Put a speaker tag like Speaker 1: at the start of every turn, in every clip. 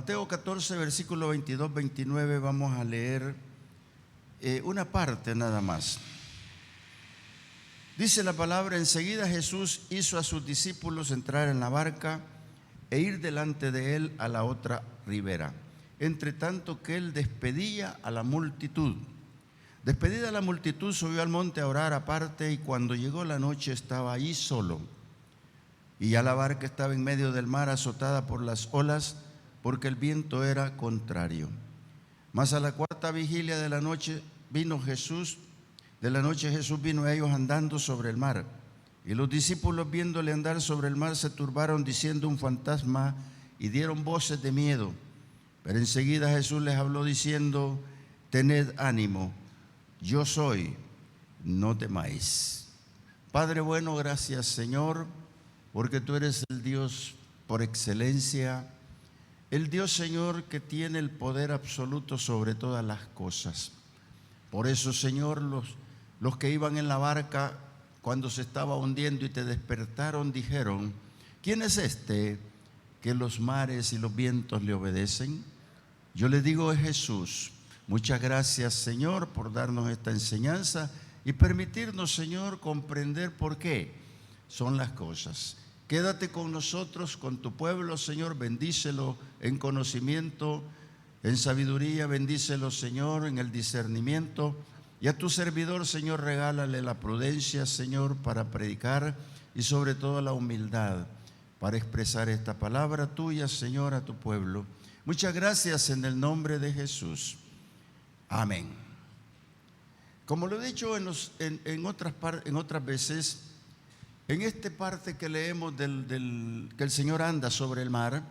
Speaker 1: Mateo 14, versículo 22-29, vamos a leer una parte nada más. Dice la palabra: enseguida Jesús hizo a sus discípulos entrar en la barca e ir delante de él a la otra ribera, entre tanto que él despedía a la multitud. Despedida la multitud, subió al monte a orar aparte, y cuando llegó la noche estaba allí solo. Y ya la barca estaba en medio del mar, azotada por las olas, porque el viento era contrario. Mas a la cuarta vigilia de la noche Jesús vino a ellos andando sobre el mar. Y los discípulos, viéndole andar sobre el mar, se turbaron diciendo: un fantasma, y dieron voces de miedo. Pero enseguida Jesús les habló diciendo: tened ánimo, yo soy, no temáis. Padre bueno, gracias Señor, porque tú eres el Dios por excelencia, el Dios, Señor, que tiene el poder absoluto sobre todas las cosas. Por eso, Señor, los que iban en la barca cuando se estaba hundiendo y te despertaron, dijeron: ¿quién es este que los mares y los vientos le obedecen? Yo le digo: es Jesús. Muchas gracias, Señor, por darnos esta enseñanza y permitirnos, Señor, comprender por qué son las cosas. Quédate con nosotros, con tu pueblo, Señor, bendícelo en conocimiento, en sabiduría, bendícelo, Señor, en el discernimiento. Y a tu servidor, Señor, regálale la prudencia, Señor, para predicar, y sobre todo la humildad para expresar esta palabra tuya, Señor, a tu pueblo. Muchas gracias en el nombre de Jesús. Amén. Como lo he dicho en otras veces, en esta parte que leemos que el Señor anda sobre el mar,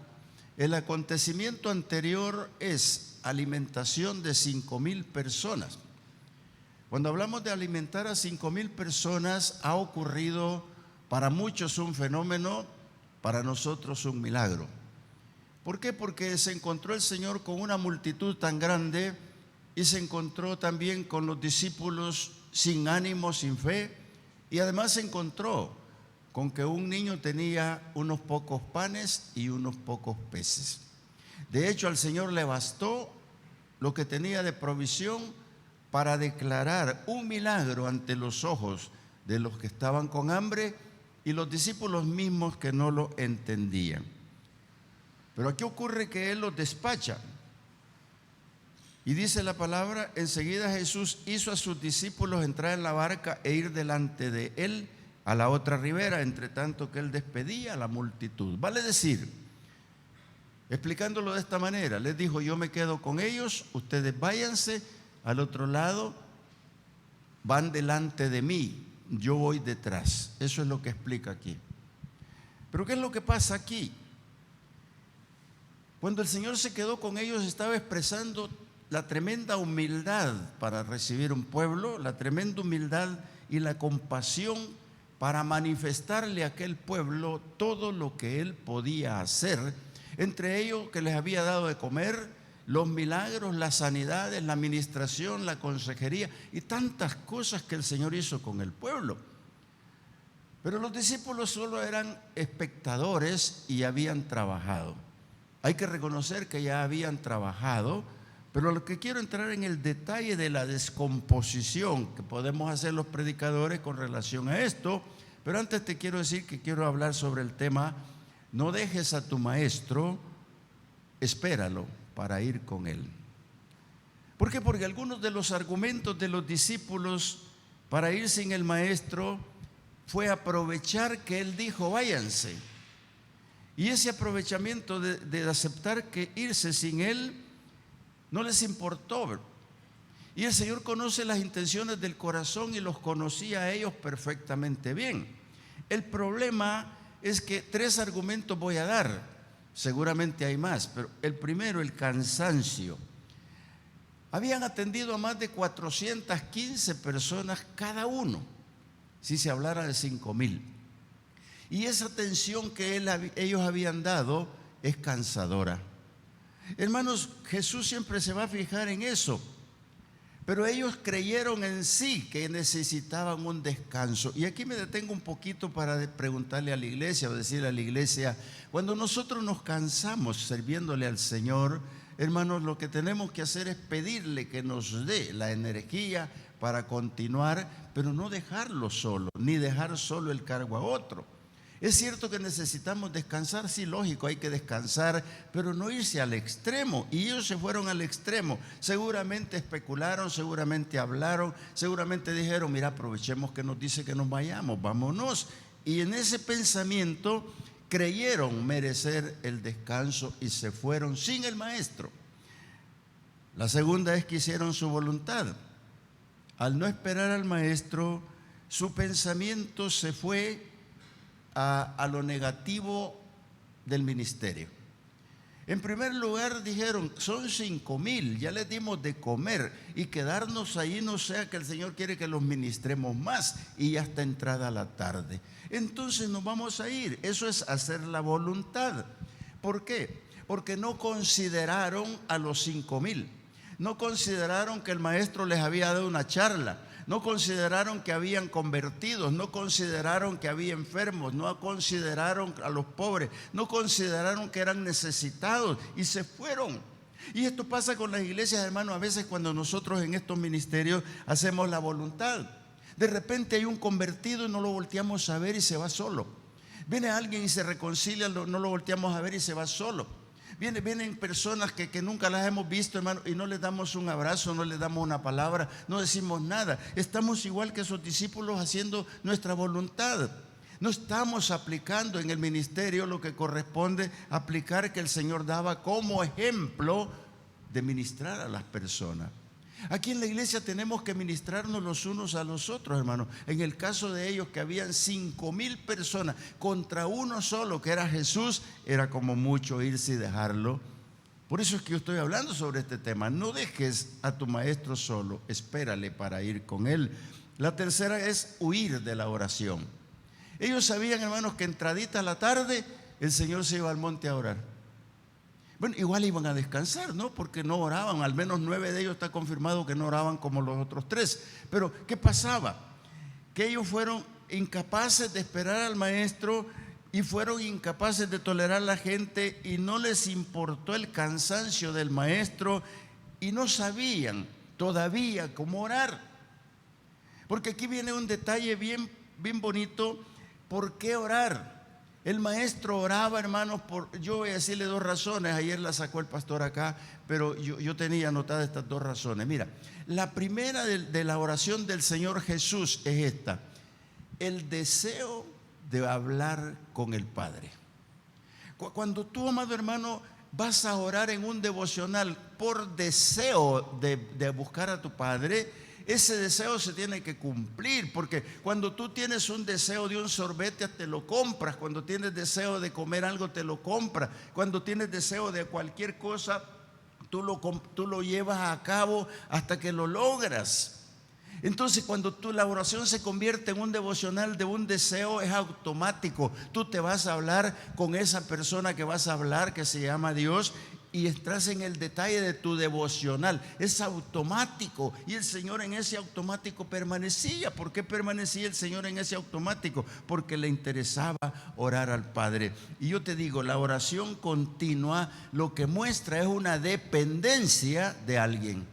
Speaker 1: el acontecimiento anterior es alimentación de 5,000 personas. Cuando hablamos de alimentar a 5,000 personas, ha ocurrido para muchos un fenómeno, para nosotros un milagro. ¿Por qué? Porque se encontró el Señor con una multitud tan grande y se encontró también con los discípulos sin ánimo, sin fe, y además se encontró con que un niño tenía unos pocos panes y unos pocos peces. De hecho, al Señor le bastó lo que tenía de provisión para declarar un milagro ante los ojos de los que estaban con hambre y los discípulos mismos que no lo entendían. Pero aquí ocurre que Él los despacha. Y dice la palabra: enseguida Jesús hizo a sus discípulos entrar en la barca e ir delante de Él a la otra ribera, entre tanto que Él despedía a la multitud. Vale decir, explicándolo de esta manera, les dijo: yo me quedo con ellos, ustedes váyanse al otro lado, van delante de mí, yo voy detrás. Eso es lo que explica aquí. Pero ¿qué es lo que pasa aquí? Cuando el Señor se quedó con ellos, estaba expresando la tremenda humildad para recibir un pueblo, la tremenda humildad y la compasión para manifestarle a aquel pueblo todo lo que Él podía hacer, entre ellos que les había dado de comer, los milagros, las sanidades, la administración, la consejería y tantas cosas que el Señor hizo con el pueblo. Pero los discípulos solo eran espectadores y habían trabajado. Hay que reconocer que ya habían trabajado, pero lo que quiero entrar en el detalle de la descomposición que podemos hacer los predicadores con relación a esto. Pero antes te quiero decir que quiero hablar sobre el tema: no dejes a tu maestro, espéralo para ir con él. ¿Por qué? Porque algunos de los argumentos de los discípulos para ir sin el maestro fue aprovechar que él dijo: váyanse. Y ese aprovechamiento de aceptar que irse sin él no les importó. Y el Señor conoce las intenciones del corazón y los conocía a ellos perfectamente bien. El problema es que 3 argumentos voy a dar. Seguramente hay más, pero el primero, el cansancio. Habían atendido a más de 415 personas cada uno, si se hablara de 5,000. Y esa atención que ellos habían dado es cansadora. Hermanos, Jesús siempre se va a fijar en eso. Pero ellos creyeron en sí que necesitaban un descanso. Y aquí me detengo un poquito para preguntarle a la iglesia o decirle a la iglesia, cuando nosotros nos cansamos sirviéndole al Señor, hermanos, lo que tenemos que hacer es pedirle que nos dé la energía para continuar, pero no dejarlo solo, ni dejar solo el cargo a otro. Es cierto que necesitamos descansar, sí, lógico, hay que descansar, pero no irse al extremo. Y ellos se fueron al extremo. Seguramente especularon, seguramente hablaron, seguramente dijeron, mira, aprovechemos que nos dice que nos vayamos, vámonos. Y en ese pensamiento creyeron merecer el descanso y se fueron sin el maestro. La segunda es que hicieron su voluntad. Al no esperar al maestro, su pensamiento se fue a lo negativo del ministerio. En primer lugar dijeron, son 5,000, ya les dimos de comer, y quedarnos ahí no sea que el Señor quiere que los ministremos más y ya está entrada la tarde. Entonces nos vamos a ir. Eso es hacer la voluntad. ¿Por qué? Porque no consideraron a los 5,000, no consideraron que el maestro les había dado una charla, no consideraron que habían convertidos, no consideraron que había enfermos, no consideraron a los pobres, no consideraron que eran necesitados y se fueron. Y esto pasa con las iglesias, hermanos, a veces cuando nosotros en estos ministerios hacemos la voluntad. De repente hay un convertido y no lo volteamos a ver y se va solo. Viene alguien y se reconcilia, no lo volteamos a ver y se va solo. Vienen personas que nunca las hemos visto, hermano, y no les damos un abrazo, no les damos una palabra, no decimos nada. Estamos igual que esos discípulos haciendo nuestra voluntad. No estamos aplicando en el ministerio lo que corresponde aplicar, que el Señor daba como ejemplo de ministrar a las personas. Aquí en la iglesia tenemos que ministrarnos los unos a los otros, hermanos. En el caso de ellos, que habían 5,000 personas contra uno solo, que era Jesús, era como mucho irse y dejarlo. Por eso es que yo estoy hablando sobre este tema. No dejes a tu maestro solo, espérale para ir con él. La tercera es huir de la oración. Ellos sabían, hermanos, que entradita la tarde el Señor se iba al monte a orar. Bueno, igual iban a descansar, ¿no? Porque no oraban, al menos 9 de ellos está confirmado que no oraban como los otros 3. Pero, ¿qué pasaba? Que ellos fueron incapaces de esperar al maestro y fueron incapaces de tolerar a la gente y no les importó el cansancio del maestro y no sabían todavía cómo orar. Porque aquí viene un detalle bien bonito. ¿Por qué orar? El maestro oraba, hermanos, yo voy a decirle 2 razones. Ayer la sacó el pastor acá, pero yo tenía anotadas estas 2 razones. Mira, la primera de la oración del Señor Jesús es esta: el deseo de hablar con el Padre. Cuando tú, amado hermano, vas a orar en un devocional por deseo de buscar a tu Padre, ese deseo se tiene que cumplir, porque cuando tú tienes un deseo de un sorbete, te lo compras. Cuando tienes deseo de comer algo, te lo compras. Cuando tienes deseo de cualquier cosa, tú lo llevas a cabo hasta que lo logras. Entonces, cuando la oración se convierte en un devocional de un deseo, es automático. Tú te vas a hablar con esa persona que vas a hablar, que se llama Dios, y estás en el detalle de tu devocional. Es automático, y el Señor en ese automático permanecía. ¿Por qué permanecía el Señor en ese automático? Porque le interesaba orar al Padre. Y yo te digo, la oración continua lo que muestra es una dependencia de alguien.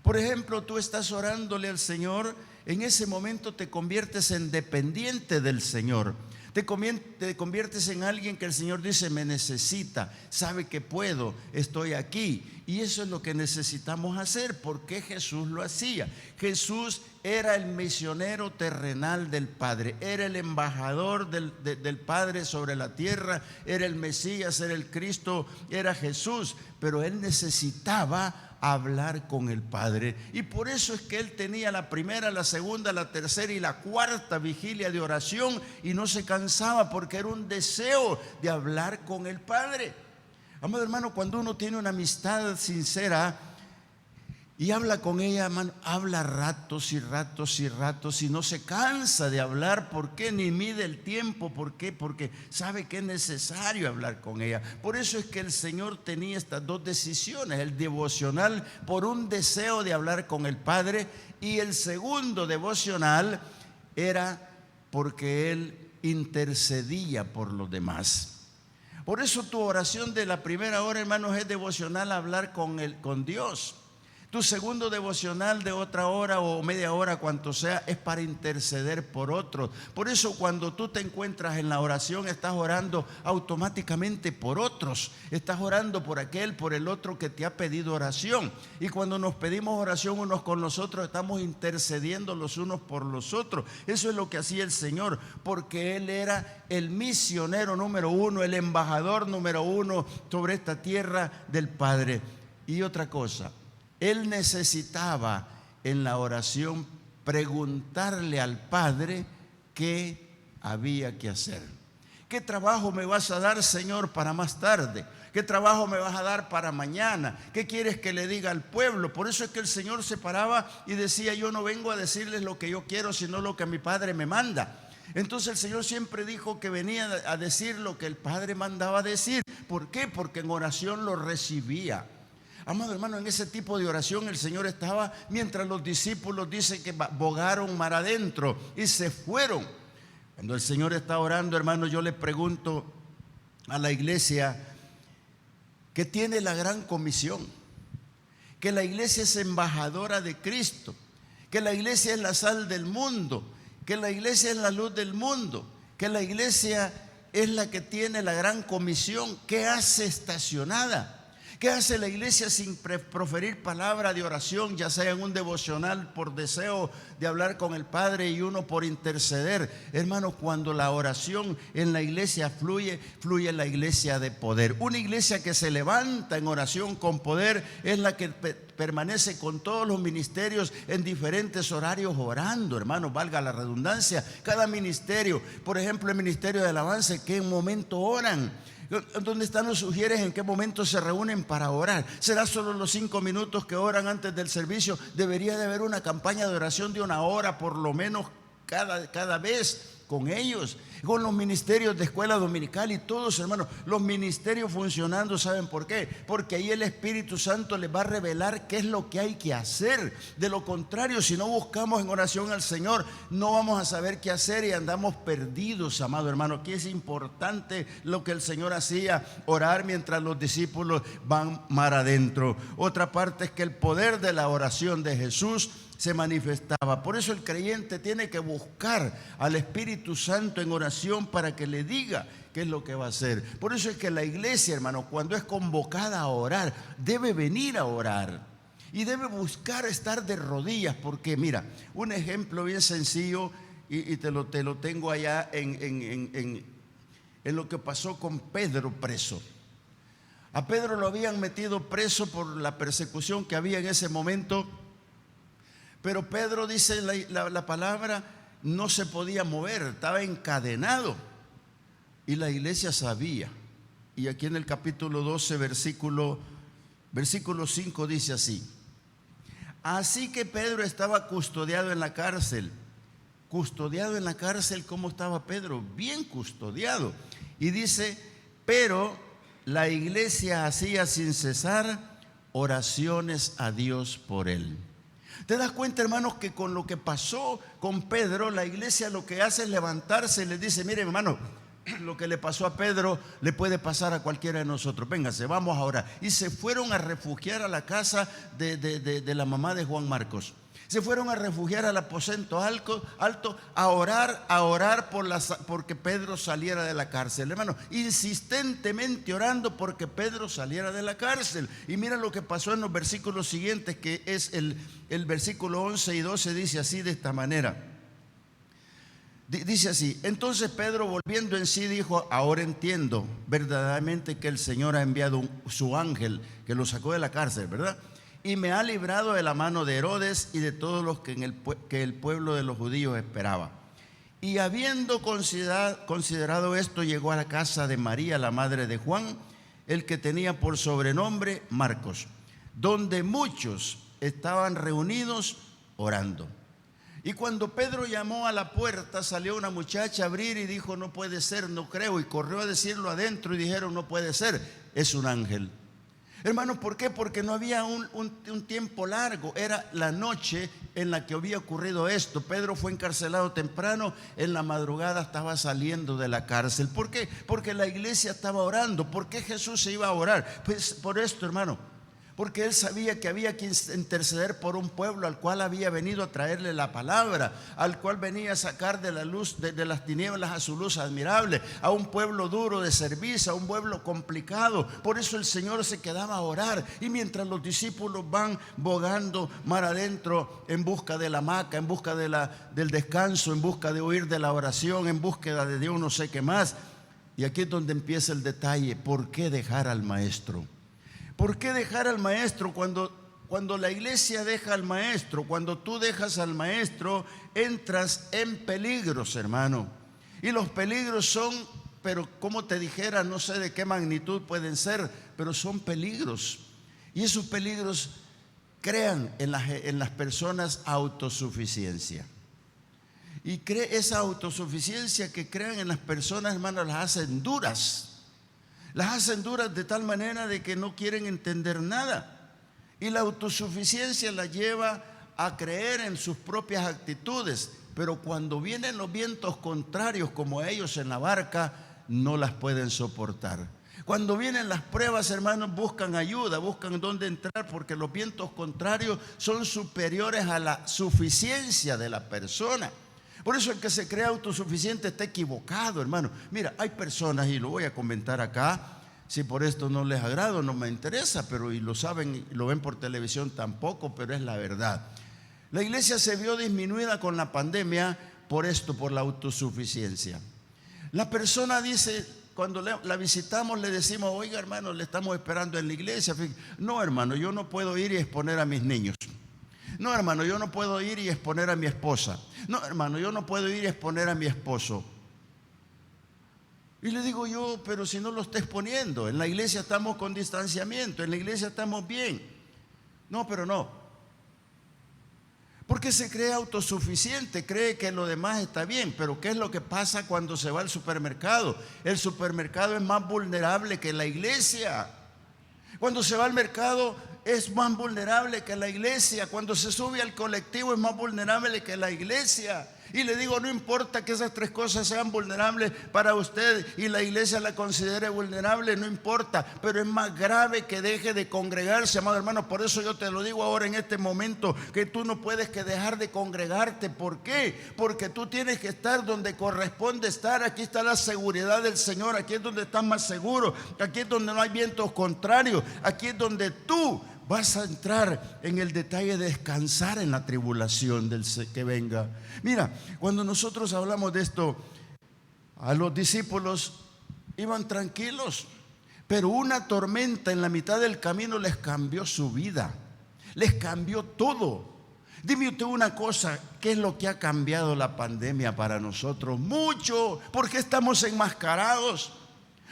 Speaker 1: Por ejemplo, tú estás orándole al Señor, en ese momento te conviertes en dependiente del Señor. Te conviertes en alguien que el Señor dice, me necesita, sabe que puedo, estoy aquí. Y eso es lo que necesitamos hacer. ¿Por qué Jesús lo hacía? Jesús era el misionero terrenal del Padre, era el embajador del Padre sobre la tierra, era el Mesías, era el Cristo, era Jesús, pero él necesitaba hablar con el Padre. Y por eso es que él tenía la primera, la segunda, la tercera y la cuarta vigilia de oración y no se cansaba, porque era un deseo de hablar con el Padre. Amado hermano, cuando uno tiene una amistad sincera Y habla con ella, hermano, habla ratos y ratos y ratos y no se cansa de hablar. ¿Por qué? Ni mide el tiempo. ¿Por qué? Porque sabe que es necesario hablar con ella. Por eso es que el Señor tenía estas dos decisiones: el devocional por un deseo de hablar con el Padre, y el segundo devocional era porque Él intercedía por los demás. Por eso tu oración de la primera hora, hermanos, es devocional, hablar con Dios. Tu segundo devocional de otra hora o media hora, cuanto sea, es para interceder por otros. Por eso cuando tú te encuentras en la oración, estás orando automáticamente por otros. Estás orando por aquel, por el otro que te ha pedido oración. Y cuando nos pedimos oración unos con los otros, estamos intercediendo los unos por los otros. Eso es lo que hacía el Señor, porque Él era el misionero número uno, el embajador número uno sobre esta tierra del Padre. Y otra cosa, Él necesitaba en la oración preguntarle al Padre qué había que hacer. ¿Qué trabajo me vas a dar, Señor, para más tarde? ¿Qué trabajo me vas a dar para mañana? ¿Qué quieres que le diga al pueblo? Por eso es que el Señor se paraba y decía: yo no vengo a decirles lo que yo quiero, sino lo que mi Padre me manda. Entonces el Señor siempre dijo que venía a decir lo que el Padre mandaba decir. ¿Por qué? Porque en oración lo recibía. Amado hermano, en ese tipo de oración el Señor estaba mientras los discípulos dicen que bogaron mar adentro y se fueron. Cuando el Señor está orando, hermano, yo le pregunto a la iglesia que tiene la gran comisión, que la iglesia es embajadora de Cristo, que la iglesia es la sal del mundo, que la iglesia es la luz del mundo, que la iglesia es la que tiene la gran comisión. ¿Qué hace estacionada? ¿Qué hace la iglesia sin proferir palabra de oración, ya sea en un devocional por deseo de hablar con el Padre y uno por interceder? Hermanos, cuando la oración en la iglesia fluye la iglesia de poder. Una iglesia que se levanta en oración con poder es la que permanece con todos los ministerios en diferentes horarios orando, hermanos, valga la redundancia. Cada ministerio, por ejemplo, el ministerio de alabanza, ¿en qué momento oran? ¿Dónde están los sugieres? ¿En qué momento se reúnen para orar? ¿Será solo los 5 minutos que oran antes del servicio? Debería de haber una campaña de oración de 1 hora por lo menos cada vez con ellos, con los ministerios de escuela dominical y todos, hermanos, los ministerios funcionando. ¿Saben por qué? Porque ahí el Espíritu Santo les va a revelar qué es lo que hay que hacer. De lo contrario, si no buscamos en oración al Señor, no vamos a saber qué hacer y andamos perdidos, amado hermano. Aquí es importante lo que el Señor hacía, orar mientras los discípulos van mar adentro. Otra parte es que el poder de la oración de Jesús se manifestaba. Por eso el creyente tiene que buscar al Espíritu Santo en oración para que le diga qué es lo que va a hacer. Por eso es que la iglesia, hermano, cuando es convocada a orar, debe venir a orar y debe buscar estar de rodillas. Porque mira, un ejemplo bien sencillo, y te lo tengo allá en lo que pasó con Pedro preso. A Pedro lo habían metido preso por la persecución que había en ese momento. Pero Pedro, dice la palabra, no se podía mover, estaba encadenado. Y la iglesia sabía. Y aquí en el capítulo 12, versículo 5 dice así: así que Pedro estaba custodiado en la cárcel. Custodiado en la cárcel, ¿cómo estaba Pedro? Bien custodiado. Y dice: pero la iglesia hacía sin cesar oraciones a Dios por él. ¿Te das cuenta, hermanos, que con lo que pasó con Pedro, la iglesia lo que hace es levantarse y le dice: mire, hermano, lo que le pasó a Pedro le puede pasar a cualquiera de nosotros, véngase, vamos a orar? Y se fueron a refugiar a la casa de la mamá de Juan Marcos. Se fueron a refugiar al aposento alto a orar porque Pedro saliera de la cárcel. Hermano, insistentemente orando porque Pedro saliera de la cárcel. Y mira lo que pasó en los versículos siguientes, que es el versículo 11 y 12, dice así, de esta manera. Dice así: entonces Pedro, volviendo en sí, dijo: ahora entiendo verdaderamente que el Señor ha enviado su ángel que lo sacó de la cárcel, ¿verdad? Y me ha librado de la mano de Herodes y de todos los que el pueblo de los judíos esperaba. Y habiendo considerado esto, llegó a la casa de María, la madre de Juan, el que tenía por sobrenombre Marcos, donde muchos estaban reunidos orando. Y cuando Pedro llamó a la puerta, salió una muchacha a abrir y dijo: no puede ser, no creo. Y corrió a decirlo adentro y dijeron: no puede ser, es un ángel. Hermanos, ¿por qué? Porque no había un tiempo largo, era la noche en la que había ocurrido esto. Pedro fue encarcelado temprano, en la madrugada estaba saliendo de la cárcel. ¿Por qué? Porque la iglesia estaba orando. ¿Por qué Jesús se iba a orar? Pues por esto, hermano. Porque él sabía que había que interceder por un pueblo al cual había venido a traerle la palabra, al cual venía a sacar de la luz, de las tinieblas a su luz admirable, a un pueblo duro de servicio, a un pueblo complicado. Por eso el Señor se quedaba a orar. Y mientras los discípulos van bogando mar adentro en busca de la hamaca, en busca del descanso, en busca de huir de la oración, en búsqueda de Dios, no sé qué más. Y aquí es donde empieza el detalle. ¿Por qué dejar al maestro? ¿Por qué dejar al maestro? Cuando la iglesia deja al maestro, cuando tú dejas al maestro, entras en peligros, hermano. Y los peligros son, pero como te dijera, no sé de qué magnitud pueden ser, pero son peligros. Y esos peligros crean en las personas autosuficiencia. Y esa autosuficiencia que crean en las personas, hermano, las hacen duras. Las hacen duras de tal manera de que no quieren entender nada. Y la autosuficiencia la lleva a creer en sus propias actitudes. Pero cuando vienen los vientos contrarios, como ellos en la barca, no las pueden soportar. Cuando vienen las pruebas, hermanos, buscan ayuda, buscan dónde entrar, porque los vientos contrarios son superiores a la suficiencia de la persona. Por eso el que se cree autosuficiente está equivocado, hermano. Mira, hay personas, y lo voy a comentar acá, si por esto no les agrado, no me interesa, pero y lo saben, y lo ven por televisión tampoco, pero es la verdad. La iglesia se vio disminuida con la pandemia por esto, por la autosuficiencia. La persona dice, cuando la visitamos le decimos: oiga, hermano, le estamos esperando en la iglesia. No, hermano, yo no puedo ir y exponer a mis niños. No, hermano, yo no puedo ir y exponer a mi esposa. No, hermano, yo no puedo ir y exponer a mi esposo. Y le digo yo: pero si no lo está exponiendo, en la iglesia estamos con distanciamiento, en la iglesia estamos bien. No, pero no. Porque se cree autosuficiente, cree que lo demás está bien. Pero ¿qué es lo que pasa cuando se va al supermercado? El supermercado es más vulnerable que la iglesia. Cuando se va al mercado es más vulnerable que la iglesia. Cuando se sube al colectivo es más vulnerable que la iglesia. Y le digo: no importa que esas tres cosas sean vulnerables para usted y la iglesia la considere vulnerable, no importa, pero es más grave que deje de congregarse, amado hermano. Por eso yo te lo digo ahora en este momento, que tú no puedes que dejar de congregarte. ¿Por qué? Porque tú tienes que estar donde corresponde estar. Aquí está la seguridad del Señor, aquí es donde estás más seguro, aquí es donde no hay vientos contrarios, aquí es donde tú vas a entrar en el detalle de descansar en la tribulación que venga. Mira, cuando nosotros hablamos de esto, a los discípulos iban tranquilos, pero una tormenta en la mitad del camino les cambió su vida, les cambió todo. Dime usted una cosa: ¿qué es lo que ha cambiado la pandemia para nosotros? Mucho. ¿Por qué estamos enmascarados?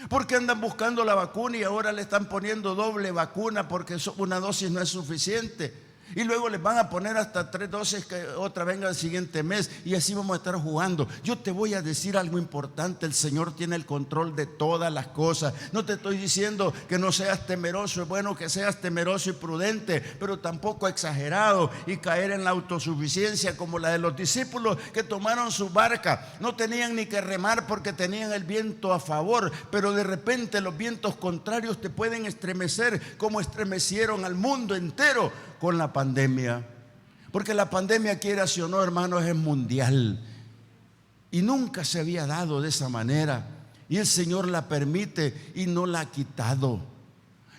Speaker 1: Porque andan buscando la vacuna y ahora le están poniendo doble vacuna porque una dosis no es suficiente. Y luego les van a poner hasta 3 dosis que otra venga el siguiente mes. Y así vamos a estar jugando. Yo te voy a decir algo importante: el Señor tiene el control de todas las cosas. No te estoy diciendo que no seas temeroso. Es bueno que seas temeroso y prudente, pero tampoco exagerado y caer en la autosuficiencia como la de los discípulos que tomaron su barca. No tenían ni que remar porque tenían el viento a favor, pero de repente los vientos contrarios te pueden estremecer como estremecieron al mundo entero con la pandemia. Porque la pandemia, quieras o no, hermanos, es mundial y nunca se había dado de esa manera, y el Señor la permite y no la ha quitado.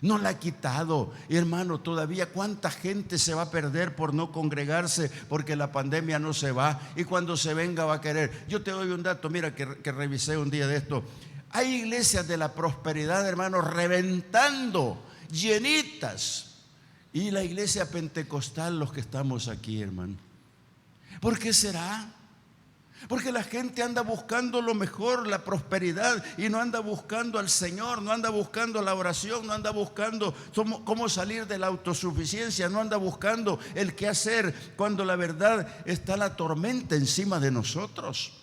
Speaker 1: No la ha quitado. Y hermano, todavía cuánta gente se va a perder por no congregarse, porque la pandemia no se va, y cuando se venga va a querer. Yo te doy un dato, mira, que revisé un día de esto. Hay iglesias de la prosperidad, hermanos, reventando, llenitas. Y la iglesia pentecostal, los que estamos aquí, hermano. ¿Por qué será? Porque la gente anda buscando lo mejor, la prosperidad, y no anda buscando al Señor, no anda buscando la oración, no anda buscando cómo salir de la autosuficiencia, no anda buscando el qué hacer cuando la verdad está la tormenta encima de nosotros.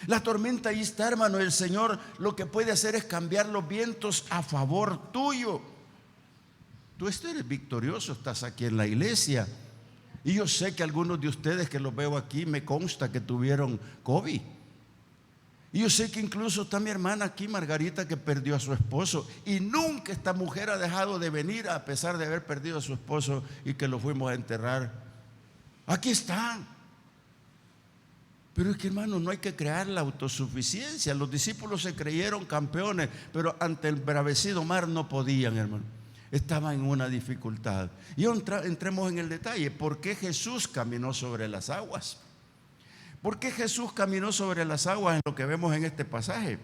Speaker 1: La tormenta ahí está, hermano. El Señor lo que puede hacer es cambiar los vientos a favor tuyo. Tú eres victorioso, estás aquí en la iglesia. Y yo sé que algunos de ustedes que los veo aquí, me consta que tuvieron COVID. Y yo sé que incluso está mi hermana aquí, Margarita, que perdió a su esposo. Y nunca esta mujer ha dejado de venir a pesar de haber perdido a su esposo y que lo fuimos a enterrar. Aquí están. Pero es que, hermano, no hay que crear la autosuficiencia. Los discípulos se creyeron campeones, pero ante el embravecido mar no podían, hermano. Estaban en una dificultad. Y entremos en el detalle. ¿Por qué Jesús caminó sobre las aguas? ¿Por qué Jesús caminó sobre las aguas en lo que vemos en este pasaje?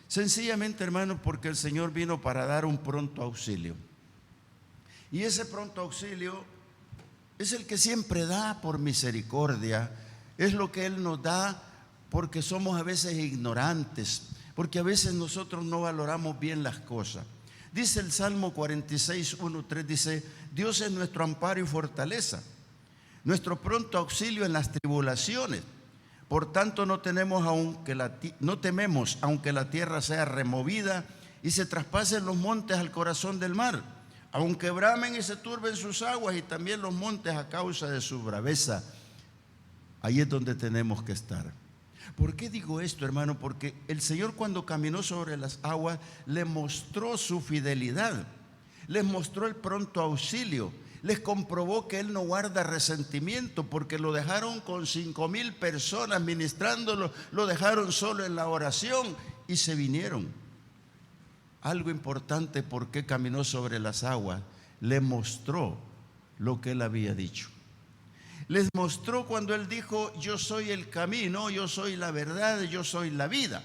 Speaker 1: Sencillamente, hermano, porque el Señor vino para dar un pronto auxilio. Y ese pronto auxilio es el que siempre da por misericordia. Es lo que Él nos da porque somos a veces ignorantes, porque a veces nosotros no valoramos bien las cosas. Dice el Salmo 46, 1, 3, dice: Dios es nuestro amparo y fortaleza, nuestro pronto auxilio en las tribulaciones. Por tanto no tememos aunque la tierra sea removida y se traspasen los montes al corazón del mar, aunque bramen y se turben sus aguas y también los montes a causa de su braveza. Ahí es donde tenemos que estar. ¿Por qué digo esto, hermano? Porque el Señor, cuando caminó sobre las aguas, le mostró su fidelidad, les mostró el pronto auxilio, les comprobó que Él no guarda resentimiento, porque lo dejaron con 5,000 personas ministrándolo, lo dejaron solo en la oración y se vinieron. Algo importante: ¿por qué caminó sobre las aguas? Le mostró lo que Él había dicho. Les mostró cuando Él dijo: yo soy el camino, yo soy la verdad, yo soy la vida.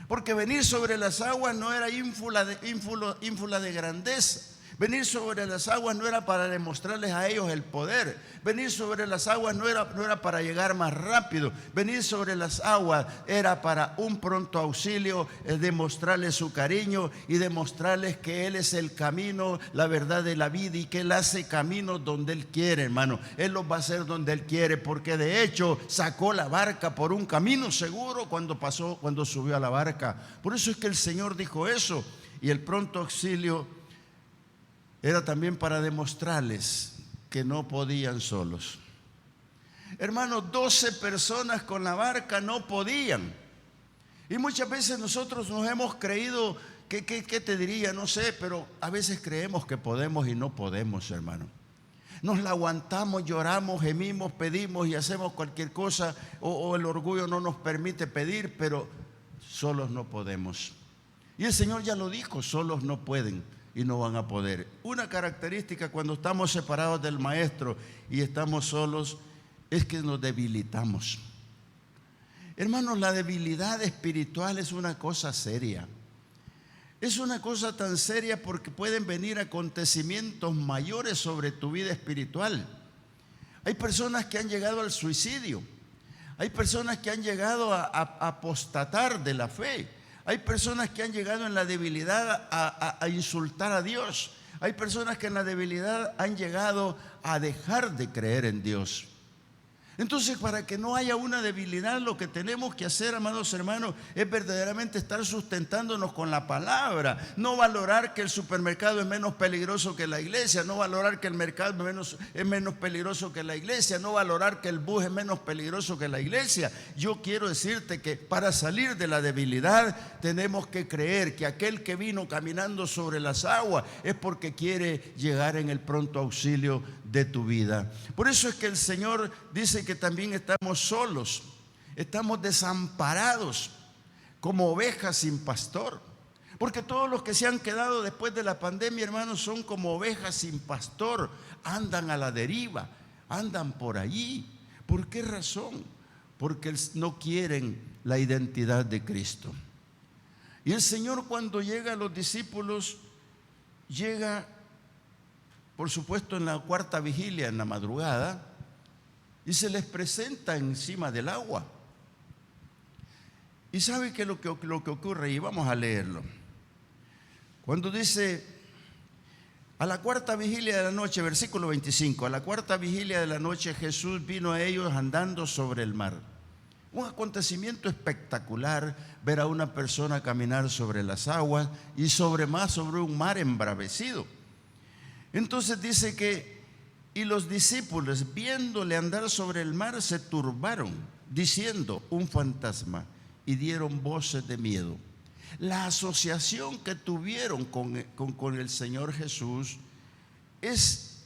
Speaker 1: Porque venir sobre las aguas no era ínfula de grandeza. Venir sobre las aguas no era para demostrarles a ellos el poder. Venir sobre las aguas no era para llegar más rápido. Venir sobre las aguas era para un pronto auxilio, demostrarles su cariño y demostrarles que Él es el camino, la verdad de la vida, y que Él hace caminos donde Él quiere, hermano. Él los va a hacer donde Él quiere, porque de hecho sacó la barca por un camino seguro cuando subió a la barca. Por eso es que el Señor dijo eso. Y el pronto auxilio era también para demostrarles que no podían solos. Hermanos, 12 personas con la barca no podían. Y muchas veces nosotros nos hemos creído, ¿qué te diría? No sé, pero a veces creemos que podemos y no podemos, hermano. Nos la aguantamos, lloramos, gemimos, pedimos y hacemos cualquier cosa, o el orgullo no nos permite pedir, pero solos no podemos. Y el Señor ya lo dijo: solos no pueden y no van a poder. Una característica cuando estamos separados del Maestro y estamos solos es que nos debilitamos. Hermanos, la debilidad espiritual es una cosa seria. Es una cosa tan seria porque pueden venir acontecimientos mayores sobre tu vida espiritual. Hay personas que han llegado al suicidio. Hay personas que han llegado a apostatar de la fe. Hay personas que han llegado en la debilidad a insultar a Dios. Hay personas que en la debilidad han llegado a dejar de creer en Dios. Entonces, para que no haya una debilidad, lo que tenemos que hacer, amados hermanos, es verdaderamente estar sustentándonos con la palabra. No valorar que el supermercado es menos peligroso que la iglesia. No valorar que el mercado es menos peligroso que la iglesia. No valorar que el bus es menos peligroso que la iglesia. Yo quiero decirte que para salir de la debilidad tenemos que creer que aquel que vino caminando sobre las aguas es porque quiere llegar en el pronto auxilio de tu vida. Por eso es que el Señor dice que también estamos solos, estamos desamparados, como ovejas sin pastor. Porque todos los que se han quedado después de la pandemia, hermanos, son como ovejas sin pastor, andan a la deriva, andan por allí. ¿Por qué razón? Porque no quieren la identidad de Cristo. Y el Señor, cuando llega a los discípulos, llega, por supuesto, en la cuarta vigilia, en la madrugada, y se les presenta encima del agua. Y sabe que lo que ocurre, y vamos a leerlo. Cuando dice, a la cuarta vigilia de la noche, versículo 25, a la cuarta vigilia de la noche Jesús vino a ellos andando sobre el mar. Un acontecimiento espectacular, ver a una persona caminar sobre las aguas y sobre un mar embravecido. Entonces dice que, y los discípulos, viéndole andar sobre el mar, se turbaron, diciendo, un fantasma, y dieron voces de miedo. La asociación que tuvieron con el Señor Jesús es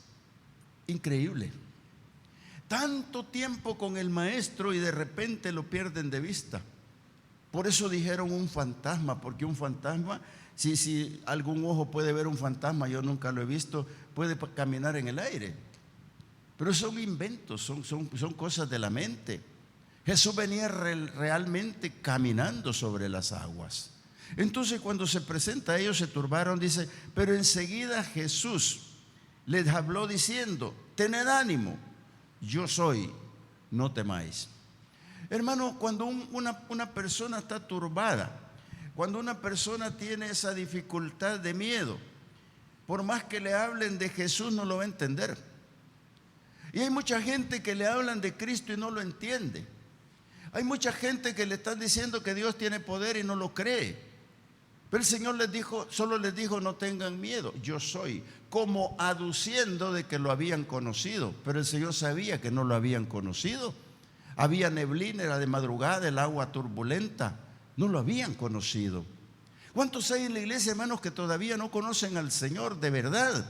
Speaker 1: increíble. Tanto tiempo con el Maestro y de repente lo pierden de vista. Por eso dijeron un fantasma, porque un fantasma, si algún ojo puede ver un fantasma, yo nunca lo he visto, puede caminar en el aire. Pero son inventos, son cosas de la mente. Jesús venía realmente caminando sobre las aguas. Entonces cuando se presenta, ellos se turbaron, dice, pero enseguida Jesús les habló diciendo, tened ánimo, yo soy, no temáis. Hermano, cuando una persona está turbada, cuando una persona tiene esa dificultad de miedo, por más que le hablen de Jesús no lo va a entender. Y hay mucha gente que le hablan de Cristo y no lo entiende. Hay mucha gente que le están diciendo que Dios tiene poder y no lo cree. Pero el Señor solo les dijo, no tengan miedo, yo soy, como aduciendo de que lo habían conocido. Pero el Señor sabía que no lo habían conocido. Había neblina, era de madrugada, el agua turbulenta, no lo habían conocido. ¿Cuántos hay en la iglesia, hermanos, que todavía no conocen al Señor de verdad?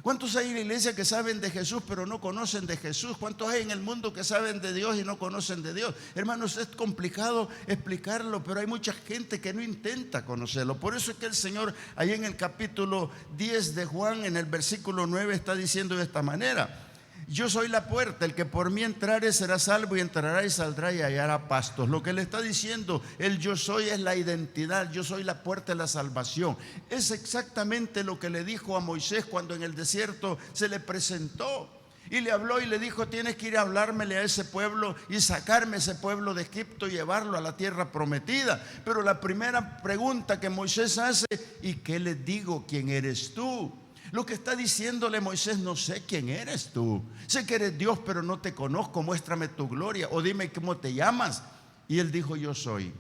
Speaker 1: ¿Cuántos hay en la iglesia que saben de Jesús pero no conocen de Jesús? ¿Cuántos hay en el mundo que saben de Dios y no conocen de Dios? Hermanos, es complicado explicarlo, pero hay mucha gente que no intenta conocerlo. Por eso es que el Señor, ahí en el capítulo 10 de Juan, en el versículo 9, está diciendo de esta manera: yo soy la puerta, el que por mí entrare será salvo, y entrará y saldrá y hallará pastos. Lo que le está diciendo el yo soy es la identidad. Yo soy la puerta de la salvación. Es exactamente lo que le dijo a Moisés cuando en el desierto se le presentó y le habló y le dijo, tienes que ir a hablármele a ese pueblo y sacarme ese pueblo de Egipto y llevarlo a la tierra prometida. Pero la primera pregunta que Moisés hace, ¿y qué le digo? ¿Quién eres tú? Lo que está diciéndole Moisés, no sé quién eres tú. Sé que eres Dios, pero no te conozco. Muéstrame tu gloria o dime cómo te llamas. Y él dijo, yo soy.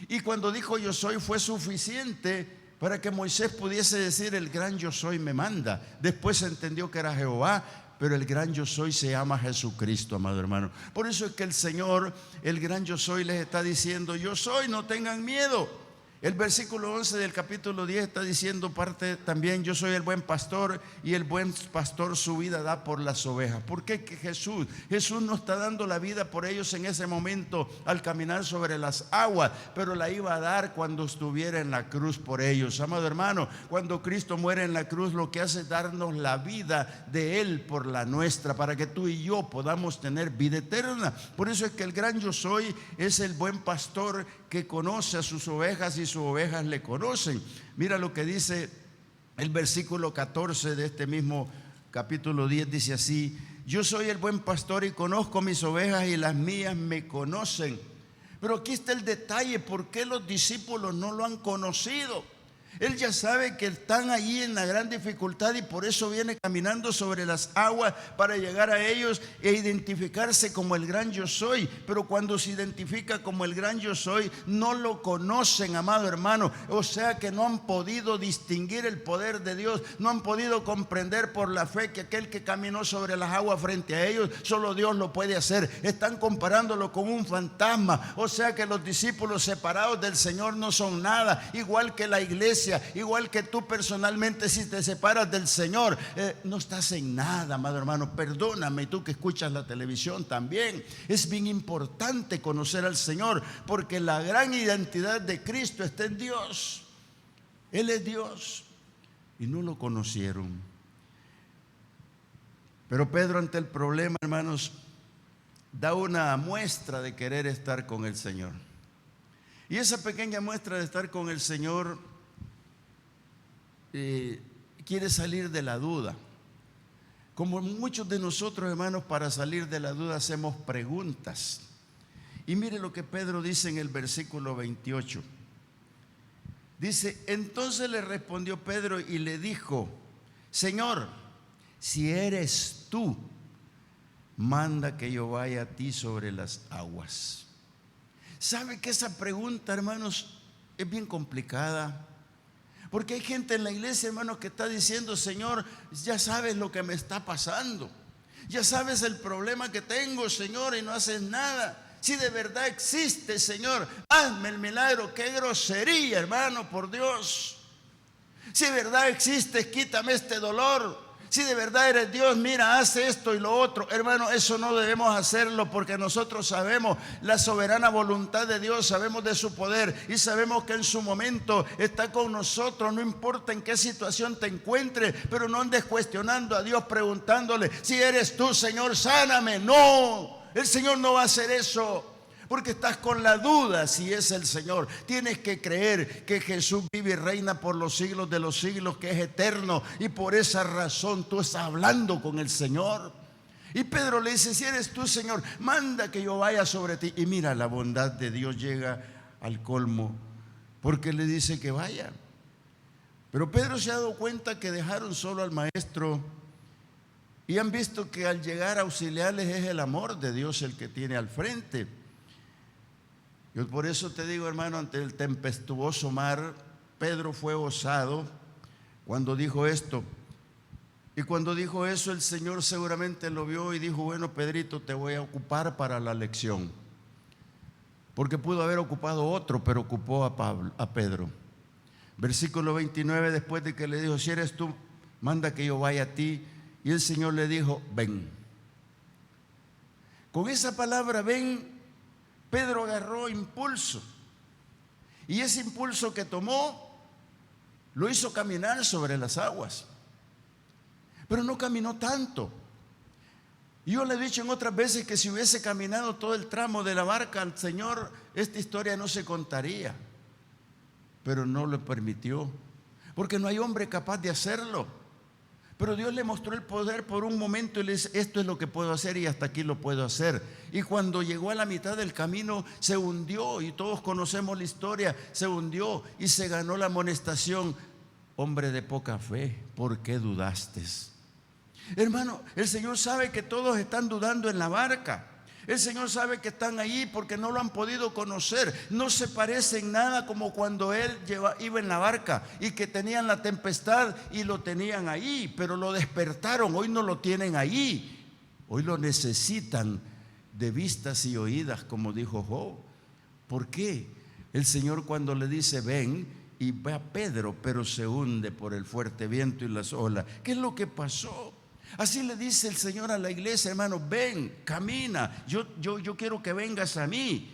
Speaker 1: Y cuando dijo yo soy, fue suficiente para que Moisés pudiese decir, el gran yo soy me manda. Después entendió que era Jehová, pero el gran yo soy se llama Jesucristo, amado hermano. Por eso es que el Señor, el gran yo soy, les está diciendo, yo soy, no tengan miedo. El versículo 11 del capítulo 10 está diciendo parte también, yo soy el buen pastor y el buen pastor su vida da por las ovejas. ¿Por qué? Que Jesús no está dando la vida por ellos en ese momento al caminar sobre las aguas, pero la iba a dar cuando estuviera en la cruz por ellos. Amado hermano, cuando Cristo muere en la cruz, lo que hace es darnos la vida de Él por la nuestra, para que tú y yo podamos tener vida eterna. Por eso es que el gran yo soy es el buen pastor que conoce a sus ovejas y sus ovejas le conocen. Mira lo que dice el versículo 14 de este mismo capítulo 10, dice así: yo soy el buen pastor y conozco mis ovejas y las mías me conocen. Pero aquí está el detalle, ¿por qué los discípulos no lo han conocido? Él ya sabe que están allí en la gran dificultad y por eso viene caminando sobre las aguas para llegar a ellos e identificarse como el gran yo soy. Pero cuando se identifica como el gran yo soy, no lo conocen, amado hermano. O sea que no han podido distinguir el poder de Dios, no han podido comprender por la fe que aquel que caminó sobre las aguas frente a ellos, solo Dios lo puede hacer. Están comparándolo con un fantasma. O sea que los discípulos separados del Señor no son nada, igual que la iglesia. Igual que tú personalmente, si te separas del Señor, no estás en nada, amado hermano. Perdóname, tú que escuchas la televisión también. Es bien importante conocer al Señor, porque la gran identidad de Cristo está en Dios. Él es Dios y no lo conocieron. Pero Pedro, ante el problema, hermanos, da una muestra de querer estar con el Señor. Y esa pequeña muestra de estar con el Señor quiere salir de la duda. Como muchos de nosotros, hermanos, para salir de la duda hacemos preguntas. Y mire lo que Pedro dice en el versículo 28. Dice, entonces le respondió Pedro y le dijo, Señor, si eres tú, manda que yo vaya a ti sobre las aguas. ¿Sabe que esa pregunta, hermanos, es bien complicada? Porque hay gente en la iglesia, hermanos, que está diciendo, Señor, ya sabes lo que me está pasando. Ya sabes el problema que tengo, Señor, y no haces nada. Si de verdad existe, Señor, hazme el milagro. Qué grosería, hermano, por Dios. Si de verdad existes, quítame este dolor. Si de verdad eres Dios, mira, haz esto y lo otro. Hermano, eso no debemos hacerlo porque nosotros sabemos la soberana voluntad de Dios, sabemos de su poder y sabemos que en su momento está con nosotros, no importa en qué situación te encuentres, pero no andes cuestionando a Dios preguntándole, si eres tú, Señor, sáname. No, el Señor no va a hacer eso. Porque estás con la duda si es el Señor. Tienes que creer que Jesús vive y reina por los siglos de los siglos, que es eterno. Y por esa razón tú estás hablando con el Señor. Y Pedro le dice, si eres tú, Señor, manda que yo vaya sobre ti. Y mira, la bondad de Dios llega al colmo, porque le dice que vaya. Pero Pedro se ha dado cuenta que dejaron solo al maestro y han visto que al llegar a auxiliarles es el amor de Dios el que tiene al frente. Yo por eso te digo, hermano, ante el tempestuoso mar, Pedro fue osado cuando dijo esto. Y cuando dijo eso, el Señor seguramente lo vio y dijo, bueno, Pedrito, te voy a ocupar para la lección. Porque pudo haber ocupado otro, pero ocupó a Pedro. Versículo 29, después de que le dijo, si eres tú, manda que yo vaya a ti. Y el Señor le dijo, ven. Con esa palabra, ven, Pedro agarró impulso, y ese impulso que tomó lo hizo caminar sobre las aguas, pero no caminó tanto. Yo le he dicho en otras veces que si hubiese caminado todo el tramo de la barca al Señor, esta historia no se contaría, pero no lo permitió, porque no hay hombre capaz de hacerlo. Pero Dios le mostró el poder por un momento y le dice, esto es lo que puedo hacer y hasta aquí lo puedo hacer. Y cuando llegó a la mitad del camino se hundió, y todos conocemos la historia, se hundió y se ganó la amonestación. Hombre de poca fe, ¿por qué dudaste? Hermano, el Señor sabe que todos están dudando en la barca. El Señor sabe que están ahí porque no lo han podido conocer. No se parece en nada como cuando Él iba en la barca y que tenían la tempestad y lo tenían ahí, pero lo despertaron. Hoy no lo tienen ahí. Hoy lo necesitan de vistas y oídas, como dijo Job. ¿Por qué? El Señor cuando le dice ven, y ve a Pedro, pero se hunde por el fuerte viento y las olas. ¿Qué es lo que pasó? Así le dice el Señor a la iglesia, hermano, ven, camina, yo quiero que vengas a mí.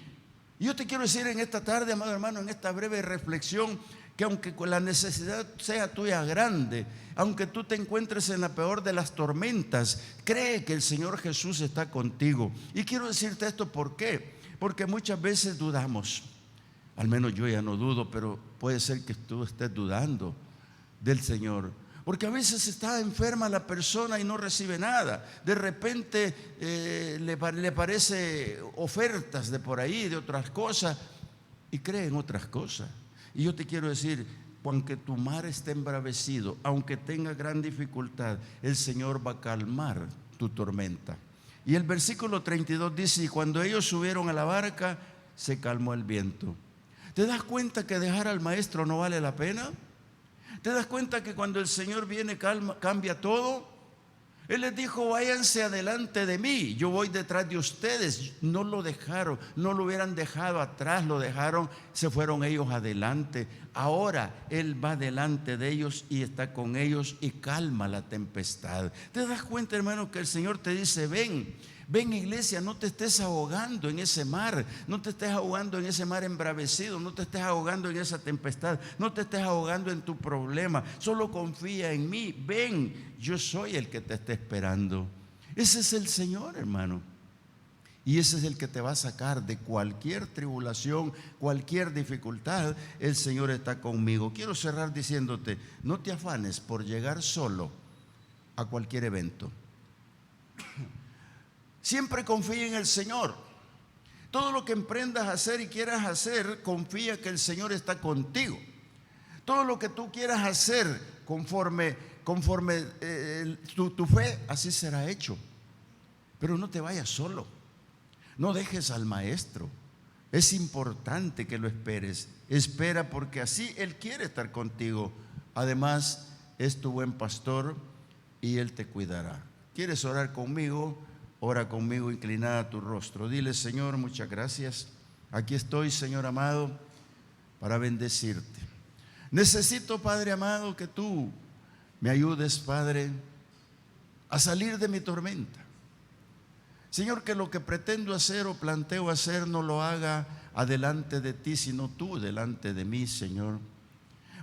Speaker 1: Y yo te quiero decir en esta tarde, amado hermano, en esta breve reflexión, que aunque la necesidad sea tuya grande, aunque tú te encuentres en la peor de las tormentas, cree que el Señor Jesús está contigo. Y quiero decirte esto, ¿por qué? Porque muchas veces dudamos, al menos yo ya no dudo, pero puede ser que tú estés dudando del Señor. Porque a veces está enferma la persona y no recibe nada. De repente le parece ofertas de por ahí, de otras cosas, y cree en otras cosas. Y yo te quiero decir, aunque tu mar esté embravecido, aunque tenga gran dificultad, el Señor va a calmar tu tormenta. Y el versículo 32 dice, y cuando ellos subieron a la barca, se calmó el viento. ¿Te das cuenta que dejar al maestro no vale la pena? ¿Te das cuenta que cuando el Señor viene cambia todo? Él les dijo, váyanse adelante de mí, yo voy detrás de ustedes. No lo dejaron, no lo hubieran dejado atrás, lo dejaron, se fueron ellos adelante. Ahora Él va delante de ellos y está con ellos y calma la tempestad. ¿Te das cuenta, hermano, que el Señor te dice, ven, iglesia, no te estés ahogando en ese mar, no te estés ahogando en ese mar embravecido, no te estés ahogando en esa tempestad, no te estés ahogando en tu problema, solo confía en mí, ven, yo soy el que te está esperando. Ese es el Señor, hermano, y ese es el que te va a sacar de cualquier tribulación, cualquier dificultad. El Señor está conmigo. Quiero cerrar diciéndote, no te afanes por llegar solo a cualquier evento. Siempre confía en el Señor. Todo lo que emprendas a hacer y quieras hacer, confía que el Señor está contigo. Todo lo que tú quieras hacer conforme tu fe, así será hecho. Pero no te vayas solo. No dejes al Maestro. Es importante que lo esperes. Espera, porque así Él quiere estar contigo. Además, es tu buen pastor y Él te cuidará. ¿Quieres orar conmigo? Ora conmigo, inclinada tu rostro. Dile: Señor, muchas gracias. Aquí estoy, Señor amado, para bendecirte. Necesito, Padre amado, que tú me ayudes, Padre, a salir de mi tormenta. Señor, que lo que pretendo hacer o planteo hacer no lo haga adelante de ti, sino tú delante de mí, Señor.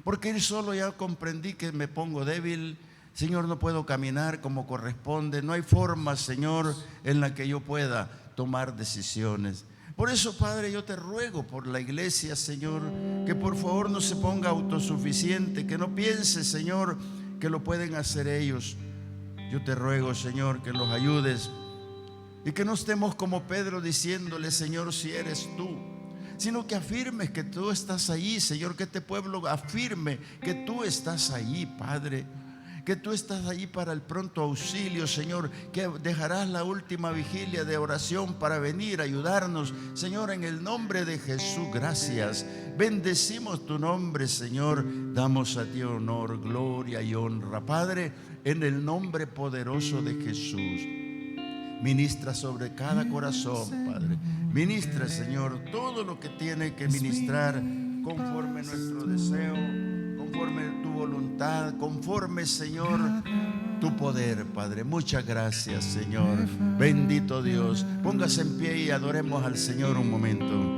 Speaker 1: Porque yo solo ya comprendí que me pongo débil. Señor, no puedo caminar como corresponde. No hay forma, Señor, en la que yo pueda tomar decisiones. Por eso, Padre, yo te ruego por la iglesia, Señor, que por favor no se ponga autosuficiente, que no piense, Señor, que lo pueden hacer ellos. Yo te ruego, Señor, que los ayudes y que no estemos como Pedro diciéndole: Señor, si eres tú, sino que afirmes que tú estás ahí, Señor, que este pueblo afirme que tú estás ahí, Padre, que tú estás ahí para el pronto auxilio, Señor, que dejarás la última vigilia de oración para venir a ayudarnos, Señor, en el nombre de Jesús. Gracias, bendecimos tu nombre, Señor, damos a ti honor, gloria y honra, Padre, en el nombre poderoso de Jesús. Ministra sobre cada corazón, Padre. Ministra, Señor, todo lo que tiene que ministrar conforme nuestro deseo, conforme tu voluntad, conforme, Señor, tu poder, Padre. Muchas gracias, Señor. Bendito Dios. Póngase en pie y adoremos al Señor un momento.